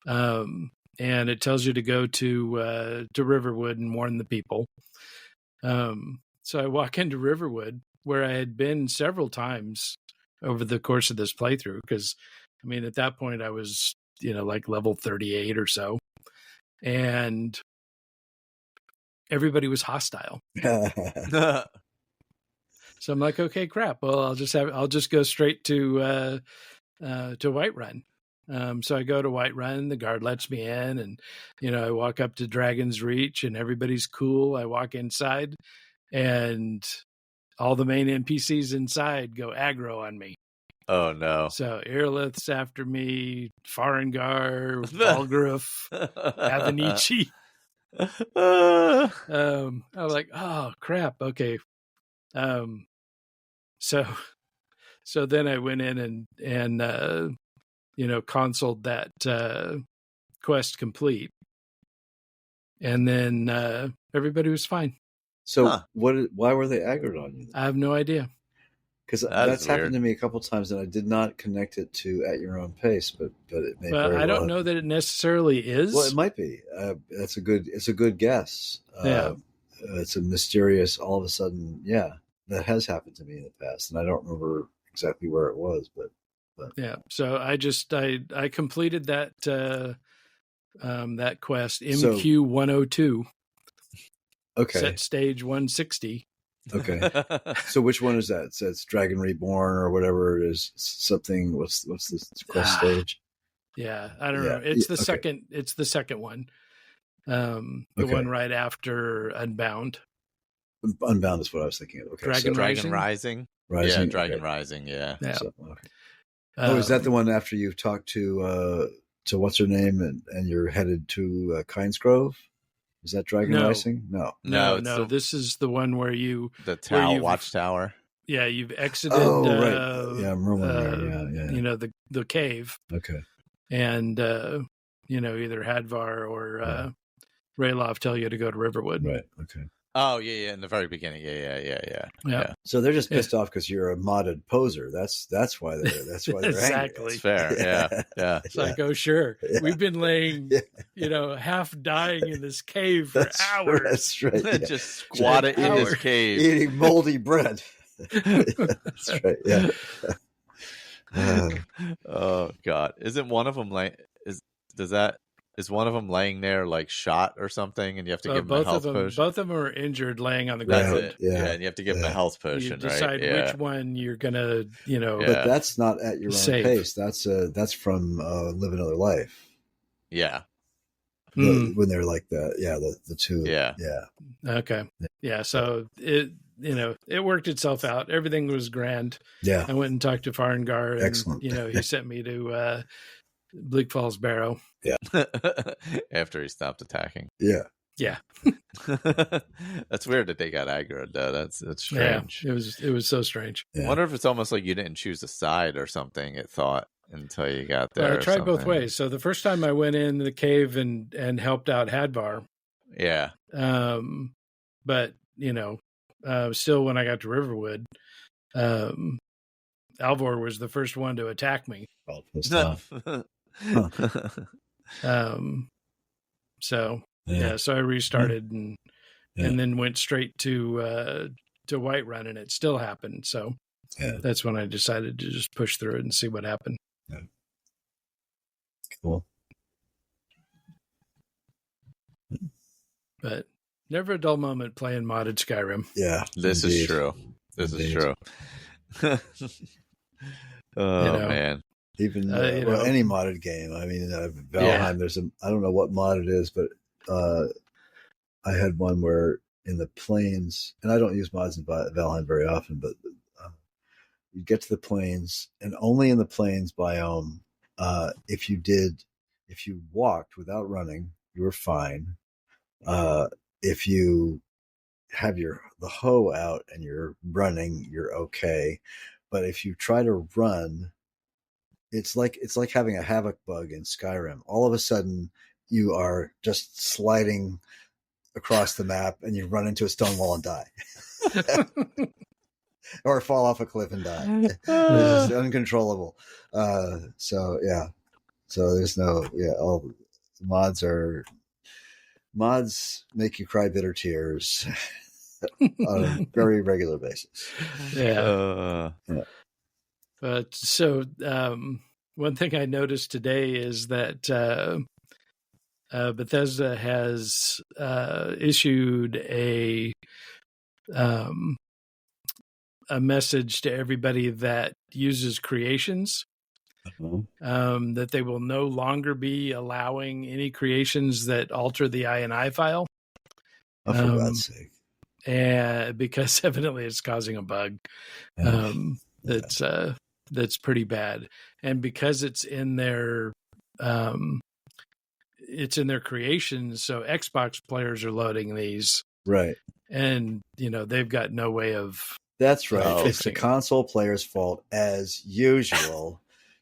And it tells you to go to Riverwood and warn the people. So I walk into Riverwood, where I had been several times over the course of this playthrough. Because, at that point I was, like level 38 or so. And everybody was hostile. So I'm like, okay, crap. Well, I'll just go straight to Whiterun. So I go to Whiterun, the guard lets me in, and, I walk up to Dragon's Reach and everybody's cool. I walk inside and all the main NPCs inside go aggro on me. Oh no. So Irlith's after me, Farengar, Valgriff, Avenici. I'm like, oh crap. Okay. So then I went in and consoled that quest complete, and then everybody was fine. So why were they aggroed on you? I have no idea. Because that's happened to me a couple of times, and I did not connect it to At Your Own Pace, but it may. Well, I don't know that it necessarily is. Well, it might be. It's a good guess. It's a mysterious. All of a sudden, that has happened to me in the past, and I don't remember exactly where it was, but yeah. So I completed that that quest MQ 102. Okay. Set stage 160. Okay. So which one is that? It says Dragon Reborn or whatever it is. Something. What's this quest stage? Yeah, I don't know. It's the second. It's the second one. The one right after Unbound. Unbound is what I was thinking of. Okay. Dragon Rising. Rising. Yeah, Dragon Rising. Yeah. So, okay. Is that the one after you've talked to what's her name and you're headed to Kynesgrove? Is that Dragon Rising? No. This is the one where the watchtower. Yeah, you've exited. Oh, right. Yeah, I'm remembering. Yeah. The cave. Okay. And either Hadvar or Rayloff tell you to go to Riverwood. Right. Okay. Oh yeah, in the very beginning. Yeah. So they're just pissed off because you're a modded poser. That's why they're angry. Exactly. That's fair. Yeah. It's like, oh sure, we've been laying, half dying in this cave for hours. That's right. Just squatted in his cave, eating moldy bread. That's right. Yeah. Oh God! Isn't one of them is one of them laying there like shot or something, and you have to give him a health potion? Both of them are injured, laying on the That's ground. it. Yeah, and you have to give him a health potion. You decide which one you're gonna, But that's not at your own pace. That's from Live Another Life. Yeah. When they're like that. Yeah. The two. Yeah. Yeah. Okay. Yeah. So it worked itself out. Everything was grand. Yeah. I went and talked to Farengar, and excellent. He sent me to Bleak Falls Barrow. Yeah. After he stopped attacking. Yeah. Yeah. That's weird that they got aggroed though. That's strange. Yeah, it was so strange. I wonder if it's almost like you didn't choose a side or something, it thought, until you got there. I tried both ways. So the first time I went in the cave and helped out Hadvar. Yeah. But still when I got to Riverwood, Alvor was the first one to attack me. So I restarted and then went straight to Whiterun, and it still happened. So that's when I decided to just push through it and see what happened. Yeah. Cool. But never a dull moment playing modded Skyrim. Yeah. This is true. This is true. Man. Even any modded game. I mean, Valheim. There's I don't know what mod it is, but I had one where in the plains, and I don't use mods in Valheim very often, but you get to the plains, and only in the plains biome, if you walked without running, you were fine. If you have the hoe out and you're running, you're okay. But if you try to run, it's like having a havoc bug in Skyrim. All of a sudden, you are just sliding across the map, and you run into a stone wall and die, or fall off a cliff and die. It's just uncontrollable. So there's no all mods make you cry bitter tears on a very regular basis. But so one thing I noticed today is that Bethesda has issued a message to everybody that uses creations, that they will no longer be allowing any creations that alter the INI file. Oh, for God's sake. And because evidently it's causing a bug. That's pretty bad. And because it's in their creations, so Xbox players are loading these. Right. And they've got no way of That's right. It's the console player's fault as usual.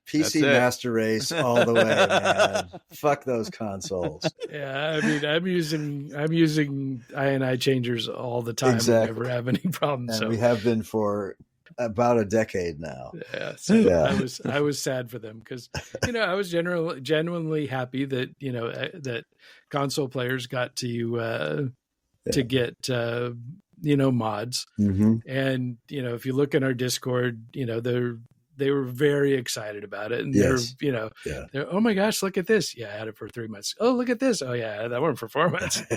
PC Master Race all the way, man. Fuck those consoles. Yeah, I mean, I'm using INI changers all the time. Exactly. I never have any problems. And we have been for about a decade now. Yeah, so I was sad for them because I was genuinely happy that that console players got to get mods. Mm-hmm. And if you look in our Discord, they were very excited about it, and they're oh my gosh, look at this! Yeah, I had it for 3 months. Oh, look at this! Oh yeah, that one for 4 months. Had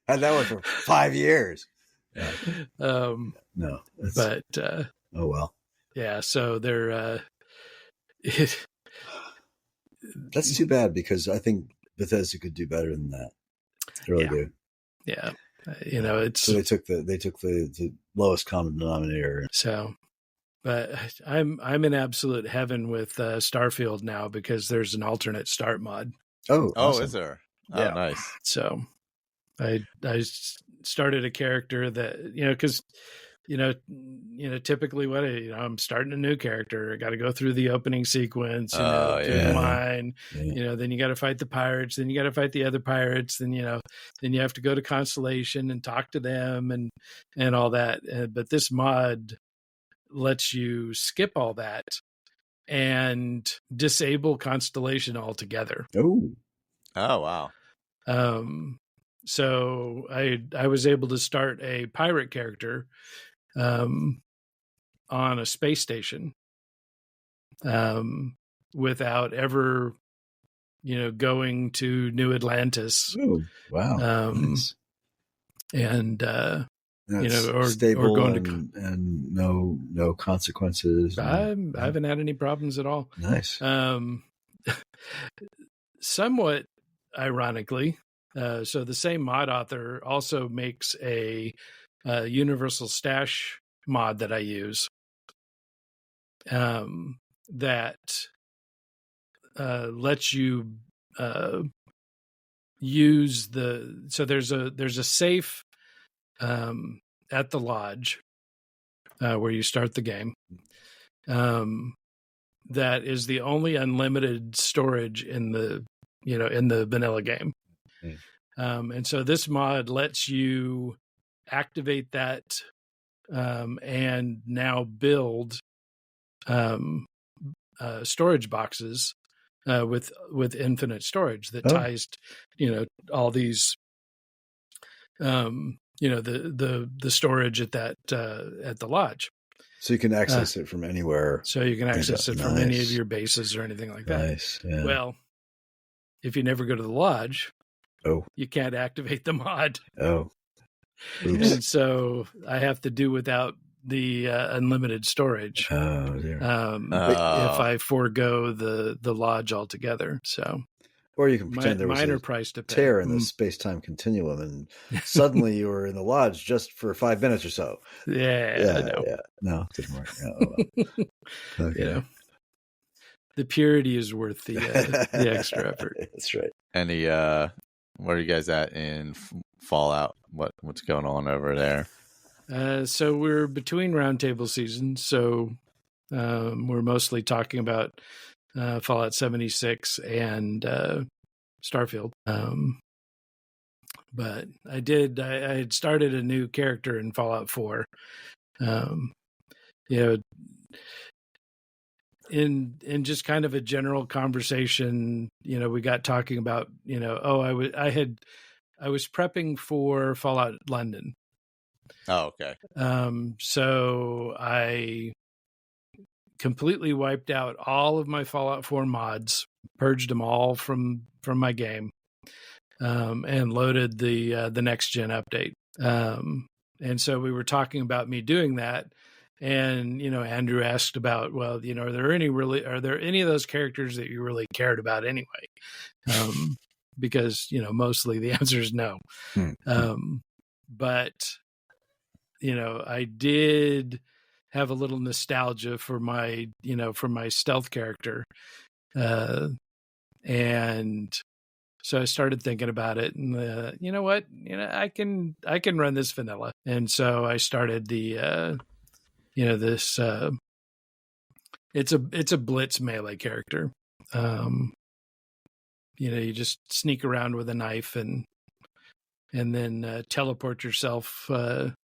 that one for 5 years. Yeah. No, but oh well. Yeah, so they're. That's too bad because I think Bethesda could do better than that. They really do. Yeah, it's so they took the lowest common denominator. So. But I'm in absolute heaven with Starfield now because there's an alternate start mod. Oh, awesome. Is there? Yeah. Oh, nice. So I started a character that because typically I'm starting a new character. I got to go through the opening sequence, do yeah. mine, Yeah. then you got to fight the pirates, then you got to fight the other pirates, then you have to go to Constellation and talk to them and all that. But this mod lets you skip all that and disable Constellation altogether. Oh, wow. So I was able to start a pirate character on a space station without ever going to New Atlantis. oh, wow. Nice. And or stable going to and no consequences. I haven't had any problems at all. Nice. Somewhat ironically, so the same mod author also makes a universal stash mod that I use. That lets you use so there's a safe at the lodge where you start the game. That is the only unlimited storage in the vanilla game. And so this mod lets you activate that and now build storage boxes with infinite storage that ties all these the storage at that at the lodge. So you can access it from anywhere. So you can access it from any of your bases or anything like that. Nice. Yeah. Well, if you never go to the lodge, you can't activate the mod. Oh. Oops. And so I have to do without the unlimited storage. Oh, dear. If I forego the lodge altogether. So, or you can pretend there was minor a price to pay. tear in the space-time continuum, and suddenly you were in the lodge just for 5 minutes or so. Yeah. No, it didn't work. Oh, well. Okay. The purity is worth the extra effort. That's right. Any where are you guys at in Fallout? What's going on over there? So we're between roundtable seasons. So we're mostly talking about Fallout 76 and Starfield. But I had started a new character in Fallout 4. In just kind of a general conversation, we got talking about, I was prepping for Fallout London. Oh, okay. So I completely wiped out all of my Fallout 4 mods, purged them all from my game, and loaded the next gen update. And so we were talking about me doing that. And, Andrew asked about, well, are there any of those characters that you really cared about anyway? Because, mostly the answer is no. But, I did have a little nostalgia for my stealth character. And so I started thinking about it, and you know what, I can run this vanilla. And so I started the, this, it's a blitz melee character. You just sneak around with a knife and then teleport yourself, to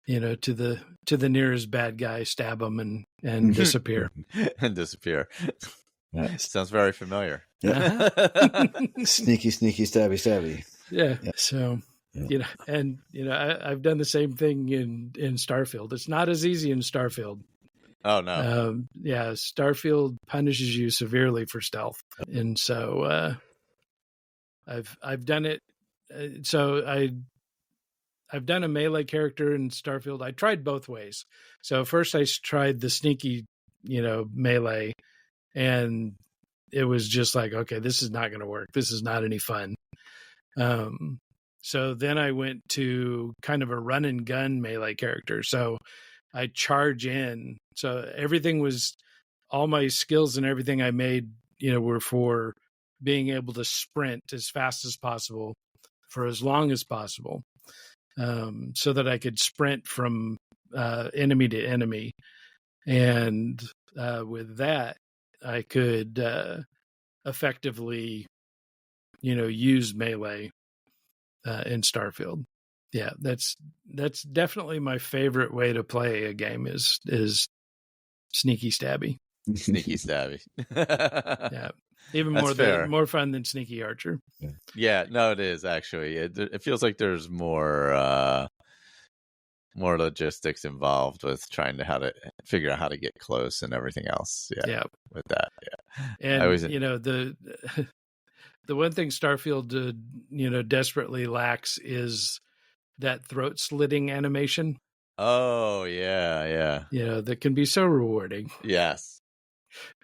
the nearest bad guy, stab him and disappear. And disappear. Nice. Sounds very familiar. Yeah. Sneaky, stabby. Yeah. So, I've done the same thing in Starfield. It's not as easy in Starfield. Oh no. Starfield punishes you severely for stealth. And so, I've done it. So I've done a melee character in Starfield. I tried both ways. So first I tried the sneaky, melee, and it was just like, okay, this is not going to work. This is not any fun. So then I went to kind of a run and gun melee character. So I charge in. So all my skills and everything I made, were for being able to sprint as fast as possible for as long as possible. So that I could sprint from enemy to enemy. And with that, I could effectively, use melee in Starfield. Yeah, that's definitely my favorite way to play a game is sneaky stabby. Sneaky stabby. Yeah, even more fun than sneaky archer. Yeah, no, it is actually. It feels like there's more logistics involved with trying to figure out how to get close and everything else. Yeah. With that, yeah. And the one thing Starfield desperately lacks is that throat slitting animation. Oh yeah. That can be so rewarding. Yes.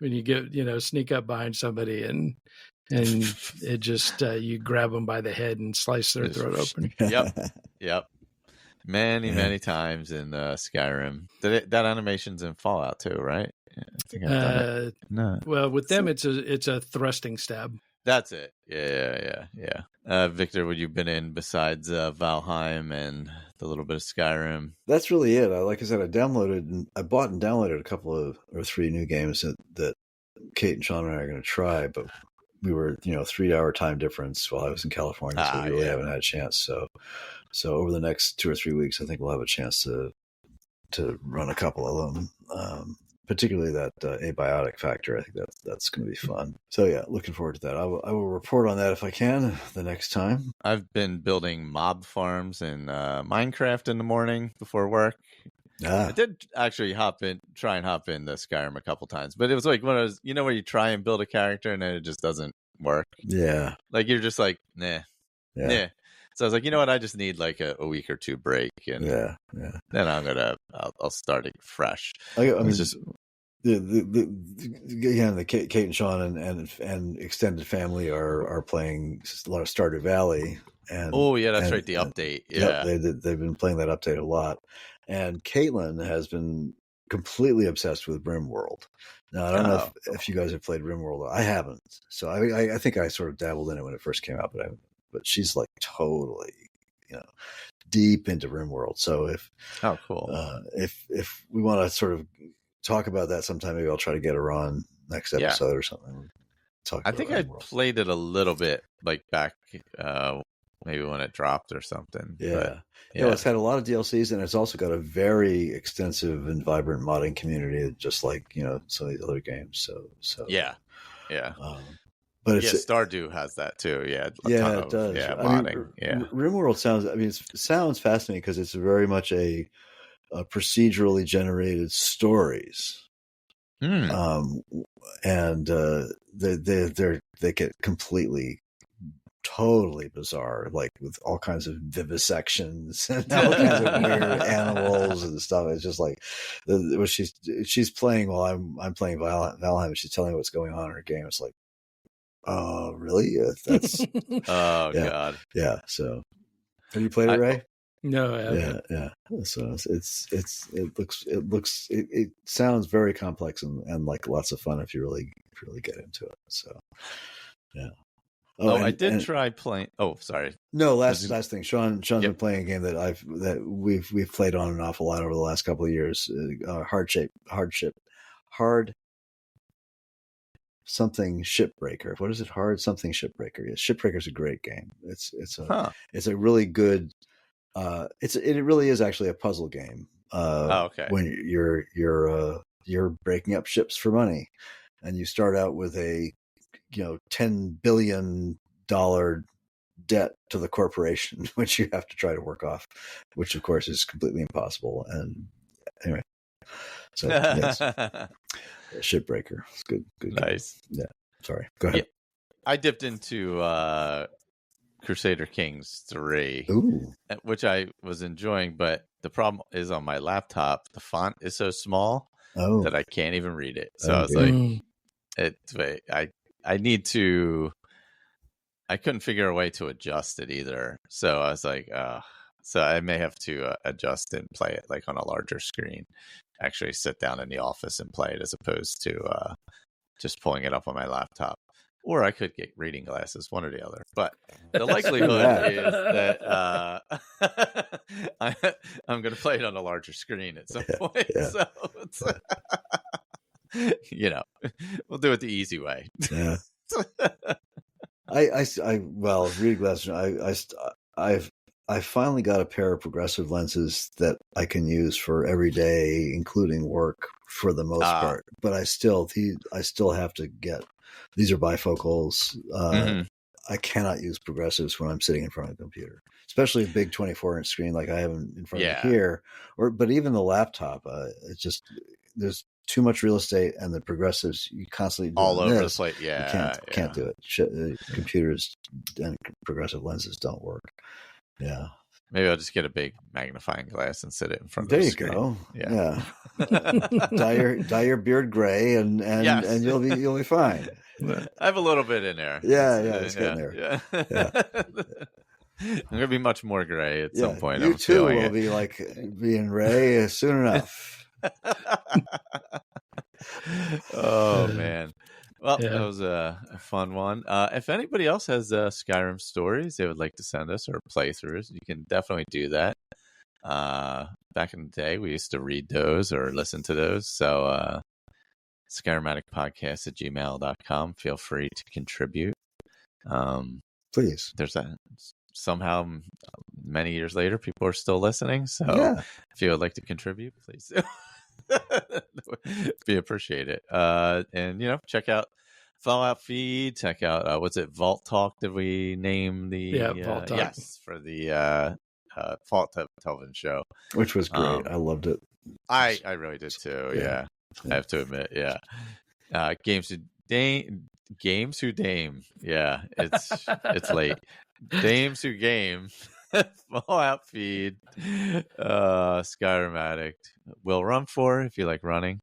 When you get sneak up behind somebody and it just you grab them by the head and slice their throat open. Yep. Many times in Skyrim. That animation's in Fallout too, right? I think I've done it. No. Well, with them, it's a thrusting stab. That's it. Yeah. Victor, what you've been in besides Valheim and the little bit of Skyrim? That's really it. Like I said, I bought and downloaded a couple of or 3 new games that Kate and Sean and I are going to try, but we were 3-hour time difference while I was in California, so we really haven't had a chance. So over the next 2 or 3 weeks, I think we'll have a chance to run a couple of them. Particularly that abiotic factor. I think that's going to be fun. So yeah, looking forward to that. I will report on that if I can the next time. I've been building mob farms in Minecraft in the morning before work. I did actually try and hop in the Skyrim a couple times, but it was like one of those, where you try and build a character and then it just doesn't work. Yeah. Like you're just like, nah. So I was like, you know what? I just need like a week or 2 break, and then I'll start it fresh. The Kate and Sean and extended family are playing a lot of Stardew Valley. And that's right, the update. Yeah, they've been playing that update a lot, and Caitlin has been completely obsessed with RimWorld. Now I don't know if you guys have played RimWorld. I haven't, so I think I sort of dabbled in it when it first came out, but she's like totally, deep into RimWorld. So if we want to sort of talk about that sometime, maybe I'll try to get her on next episode or something. I think I played it a little bit, like back maybe when it dropped or something. Yeah. It's had a lot of DLCs, and it's also got a very extensive and vibrant modding community, just like some of these other games. So yeah. But Stardew has that too. Yeah, it does. Yeah, modding. RimWorld sounds fascinating because it's very much a procedurally generated stories, and they get totally bizarre, like with all kinds of vivisections and all kinds of weird animals and stuff. It's just like she's playing while I'm playing Valheim, and she's telling me what's going on in her game. It's like, oh, really? That's God. Yeah. So, have you played it, Ray? No, I haven't. Yeah. So it sounds very complex and like lots of fun if you really get into it. So, yeah. I did try playing. Oh, sorry. No, last thing. Sean's been playing a game that we've played on and off a lot over the last couple of years. Hard something Shipbreaker. What is it? Hard something Shipbreaker. Yes, Shipbreaker's a great game. It's a really good. It really is actually a puzzle game. Okay. When you're breaking up ships for money, and you start out with a $10 billion debt to the corporation, which you have to try to work off, which of course is completely impossible. And anyway, so yes, Shipbreaker. It's good. Nice. Yeah. Sorry. Go ahead. Yeah. I dipped into Crusader Kings 3, which I was enjoying, but the problem is on my laptop, the font is so small that I can't even read it. So I was like, I couldn't figure a way to adjust it either. So I was like, so I may have to adjust and play it like on a larger screen, actually sit down in the office and play it as opposed to just pulling it up on my laptop. Or I could get reading glasses, one or the other. But the likelihood is that I'm going to play it on a larger screen at some point. Yeah. So it's, we'll do it the easy way. Yeah. Well, reading glasses. I finally got a pair of progressive lenses that I can use for every day, including work, for the most part. But I still have to get. These are bifocals. I cannot use progressives when I'm sitting in front of a computer, especially a big 24-inch screen like I have in front of me here. But even the laptop, it's just there's too much real estate, and the progressives you constantly all over the place. Yeah, you can't do it. Computers and progressive lenses don't work. Yeah. Maybe I'll just get a big magnifying glass and sit it in front there of the screen. There you go. Yeah. dye your beard gray and you'll be fine. I have a little bit in there. It's getting there. Yeah. I'm gonna be much more gray at some point. You too will be like being Ray soon enough. Oh man. Well, that was a fun one. If anybody else has Skyrim stories they would like to send us or playthroughs, you can definitely do that. Back in the day, we used to read those or listen to those. So ASkyrimaddictpodcast@gmail.com. Feel free to contribute. Please. There's somehow many years later, people are still listening. So if you would like to contribute, please do. Be appreciated. And check out Fallout feed. Check out what's it? Vault Talk. Did we name the Vault Talk? Yes, for the Fallout Television show, which was great. I loved it. I really did too. Yeah. I have to admit. Yeah. Games who dame. Yeah, it's late. Dames who game. Fallout feed. Skyrim Addict. Will run for if you like running,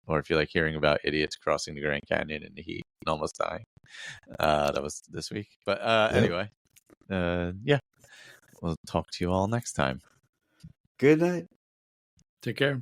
or if you like hearing about idiots crossing the Grand Canyon in the heat and almost dying. That was this week. But anyway, we'll talk to you all next time. Good night. Take care.